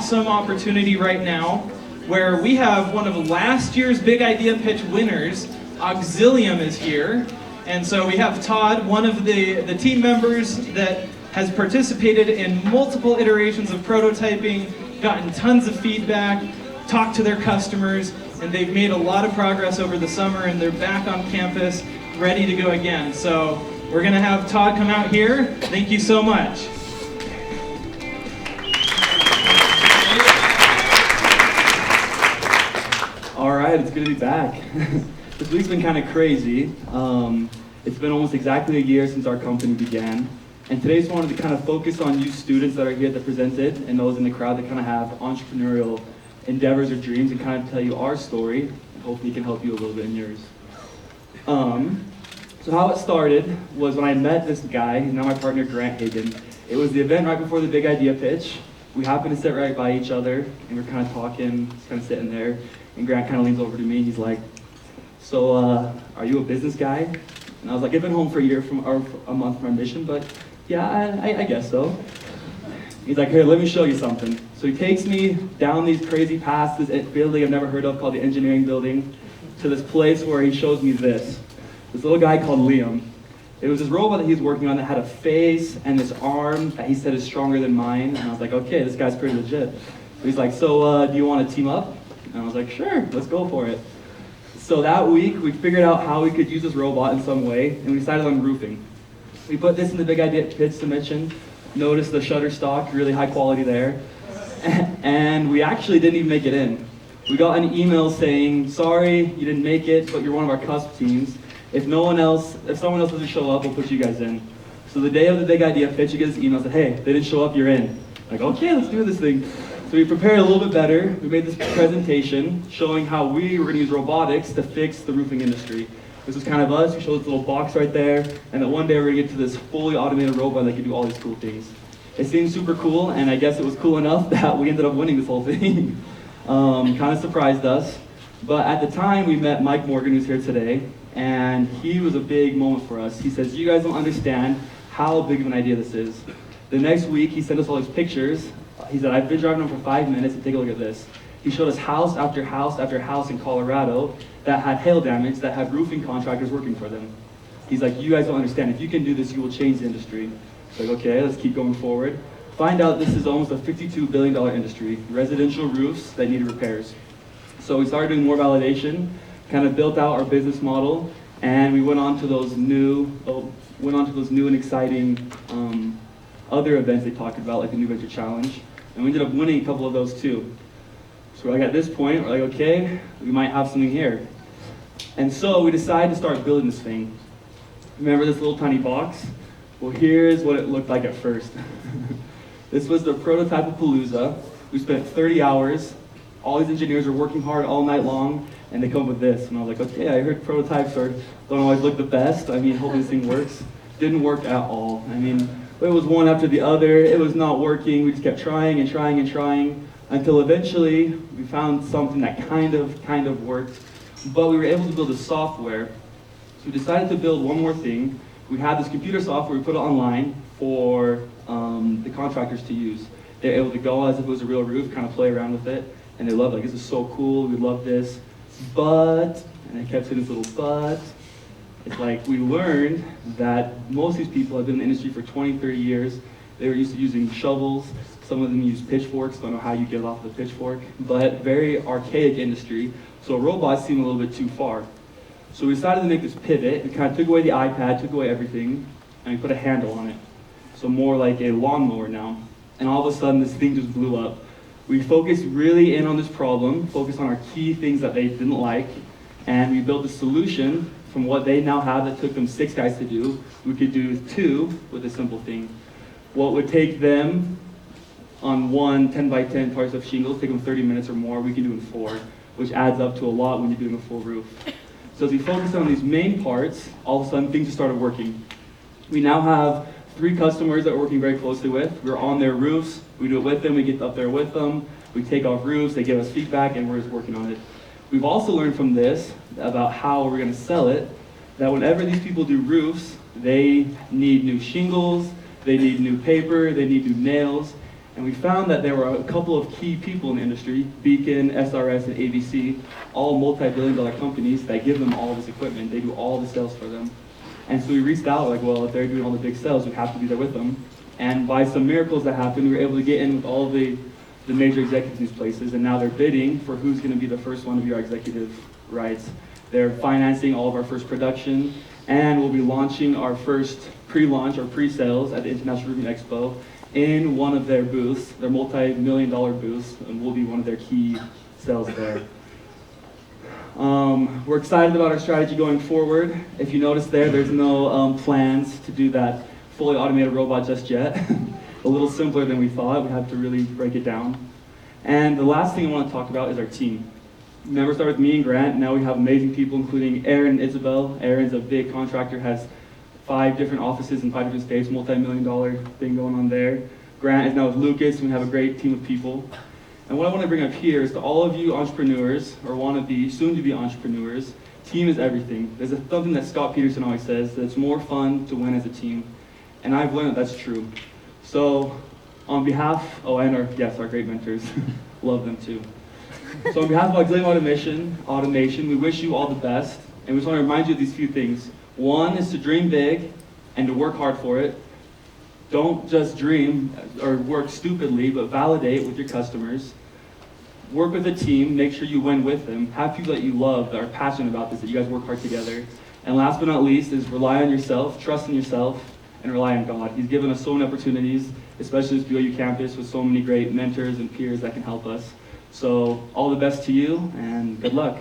awesome opportunity right now where we have one of last year's Big Idea Pitch winners. Auxilium is here. And so we have Todd, one of the team members that has participated in multiple iterations of prototyping, gotten tons of feedback, talked to their customers, and they've made a lot of progress over the summer, and they're back on campus, ready to go again. So we're gonna have Todd come out here. Thank you so much. All right, it's good to be back. This week's been kind of crazy. It's been almost exactly a year since our company began. And today I just wanted to kind of focus on you students that are here that presented and those in the crowd that kind of have entrepreneurial endeavors or dreams and kind of tell you our story and hopefully it can help you a little bit in yours. So how it started was when I met this guy, he's now my partner, Grant Hagen. It was the event right before the Big Idea Pitch. We happened to sit right by each other and we're kind of talking, just kind of sitting there. And Grant kind of leans over to me and he's like, so are you a business guy? And I was like, I've been home for a month from our mission, but yeah, I guess so. He's like, here, let me show you something. So he takes me down these crazy paths, this building I've never heard of called the engineering building, to this place where he shows me this little guy called Liam. It was this robot that he was working on that had a face and this arm that he said is stronger than mine. And I was like, okay, this guy's pretty legit. So he's like, so do you want to team up? And I was like, sure, let's go for it. So that week, we figured out how we could use this robot in some way, and we decided on roofing. We put this in the Big Idea Pitch dimension. Notice the shutter stock, really high quality there. And we actually didn't even make it in. We got an email saying, sorry, you didn't make it, but you're one of our cusp teams. If someone else doesn't show up, we'll put you guys in. So the day of the Big Idea Pitch, you get this email that said, hey, they didn't show up, you're in. Like, okay, let's do this thing. So we prepared a little bit better. We made this presentation showing how we were going to use robotics to fix the roofing industry. This was kind of us. We showed this little box right there, and that one day we're going to get to this fully automated robot that can do all these cool things. It seemed super cool, and I guess it was cool enough that we ended up winning this whole thing. Kind of surprised us. But at the time, we met Mike Morgan, who's here today, and he was a big moment for us. He says, you guys don't understand how big of an idea this is. The next week, he sent us all his pictures. He said, I've been driving him for 5 minutes and take a look at this. He showed us house after house after house in Colorado that had hail damage, that had roofing contractors working for them. He's like, you guys don't understand. If you can do this, you will change the industry. It's like, okay, let's keep going forward. Find out this is almost a $52 billion industry, residential roofs that need repairs. So we started doing more validation, kind of built out our business model, and we went on to those new and exciting other events they talked about, like the New Venture Challenge. And we ended up winning a couple of those too. So we're like, at this point, we're like, okay, we might have something here. And so we decided to start building this thing. Remember this little tiny box? Well, here's what it looked like at first. This was the prototype of Palooza. We spent 30 hours. All these engineers were working hard all night long, and they come up with this. And I was like, okay, I heard prototypes don't always look the best. I mean, hoping this thing works. Didn't work at all. I mean, it was one after the other. It was not working. We just kept trying and trying and trying until eventually we found something that kind of worked. But we were able to build a software. So we decided to build one more thing. We had this computer software. We put it online for the contractors to use. They're able to go as if it was a real roof, kind of play around with it. And they loved it. Like, this is so cool. We love this. But, and I kept saying this little but, it's like we learned that most of these people have been in the industry for 20, 30 years. They were used to using shovels. Some of them use pitchforks. Don't know how you get off the pitchfork. But very archaic industry. So robots seem a little bit too far. So we decided to make this pivot. We kind of took away the iPad, took away everything, and we put a handle on it. So more like a lawnmower now. And all of a sudden, this thing just blew up. We focused really in on this problem, focused on our key things that they didn't like, and we built a solution from what they now have that took them 6 guys to do. We could do 2 with a simple thing. What would take them on one 10 by 10 parts of shingles, take them 30 minutes or more, we can do in 4, which adds up to a lot when you're doing a full roof. So as we focused on these main parts, all of a sudden things just started working. We now have 3 customers that we're working very closely with. We're on their roofs, we do it with them, we get up there with them, we take off roofs, they give us feedback, and we're just working on it. We've also learned from this about how we're going to sell it, that whenever these people do roofs, they need new shingles, they need new paper, they need new nails, And we found that there were a couple of key people in the industry, Beacon, SRS, and ABC, all multi-billion-dollar companies that give them all this equipment. They do all the sales for them. And so we reached out, like, well, if they're doing all the big sales, we have to be there with them. And by some miracles that happened, we were able to get in with all the major executives in these places, and now they're bidding for who's going to be the first one to be our executive rights. They're financing all of our first production, and we'll be launching our first pre-launch or pre-sales at the International Roofing Expo in one of their booths, their multi-million-dollar booths, and we'll be one of their key sales there. We're excited about our strategy going forward. If you notice there's no plans to do that fully automated robot just yet. A little simpler than we thought. We have to really break it down. And the last thing I want to talk about is our team. Remember, started with me and Grant. Now we have amazing people, including Aaron and Isabel. Aaron's a big contractor, has 5 different offices in 5 different states, multi-million-dollar thing going on there. Grant is now with Lucas, and we have a great team of people. And what I want to bring up here is to all of you entrepreneurs, or want to be, soon to be entrepreneurs, team is everything. There's something that Scott Peterson always says, that it's more fun to win as a team. And I've learned that that's true. So on behalf, and our great mentors, love them too. So on behalf of Auxilium Automation, we wish you all the best. And we just want to remind you of these few things. One is to dream big and to work hard for it. Don't just dream or work stupidly, but validate with your customers. Work with a team, make sure you win with them. Have people that you love, that are passionate about this, that you guys work hard together. And last but not least is rely on yourself, trust in yourself, and rely on God. He's given us so many opportunities, especially this BYU campus with so many great mentors and peers that can help us. So all the best to you, and good luck.